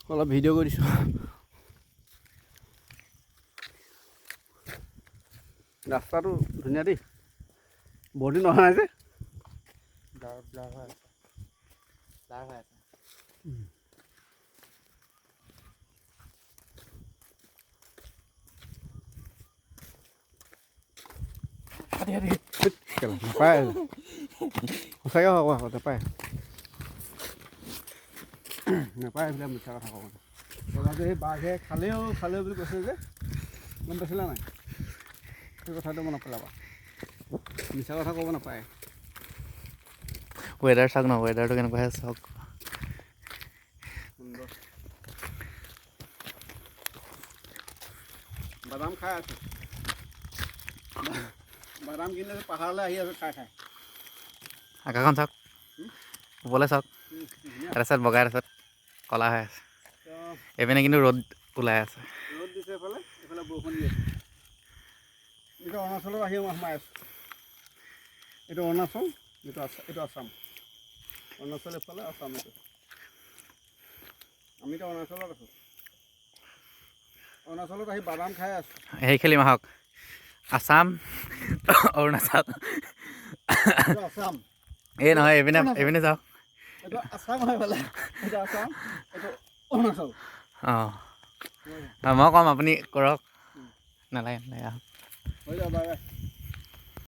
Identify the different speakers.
Speaker 1: অলপ ভিডিঅ' কৰিছোঁ ৰাস্তাটো ধুনীয়া দেই বহুত দিন অহা নাই যে
Speaker 2: ব্লাৰ হৈ আছে
Speaker 1: নাপায় সঁচাকৈ হ'ব আকৌ নাপায় নাপায় এইবিলাক মিছা কথা ক'ব যে সেই বাঘে খালেও বুলি কৈছে যে গম পাইছিলা নাই সেই কথাটো মনত পেলাবা মিছা কথা ক'ব নাপায়
Speaker 2: ৱেডাৰ চাওক ন ৱেডাৰটো কেনেকুৱা আছে চাওক
Speaker 1: সুন্দৰ বাদাম খাই আছো বাদাম কিনে পাহাৰলৈ আহি আছো খাই
Speaker 2: আকাশখন চাওক ওপৰলৈ চাওক এটা চাইড বগাই এটা চাইড ক'লা হৈ আছে এইপিনে কিন্তু ৰ'দ ওলাই আছে
Speaker 1: ৰ'দ দিছে এইফালে বৰষুণ দি আছে এতিয়া অৰুণাচলত আহি মই সোমাই আছোঁ এইটো অৰুণাচল এইটো আছাম অৰুণাচল এইফালে আছাম এইটো আমি এতিয়া অৰুণাচলত আছোঁ অৰুণাচলত আহি বাদাম খাই আছোঁ
Speaker 2: সেই খেলিম আহক আছাম অৰুণাচল
Speaker 1: আছাম
Speaker 2: এই নহয় এইপিনে যাওক
Speaker 1: এইটো আছাম হয় পেলাই এইটো আছাম এইটো অৰুণাচল
Speaker 2: অঁ মই ক'ম আপুনি কৰক নালাগে আহক
Speaker 1: হৈ যাব বাই বাই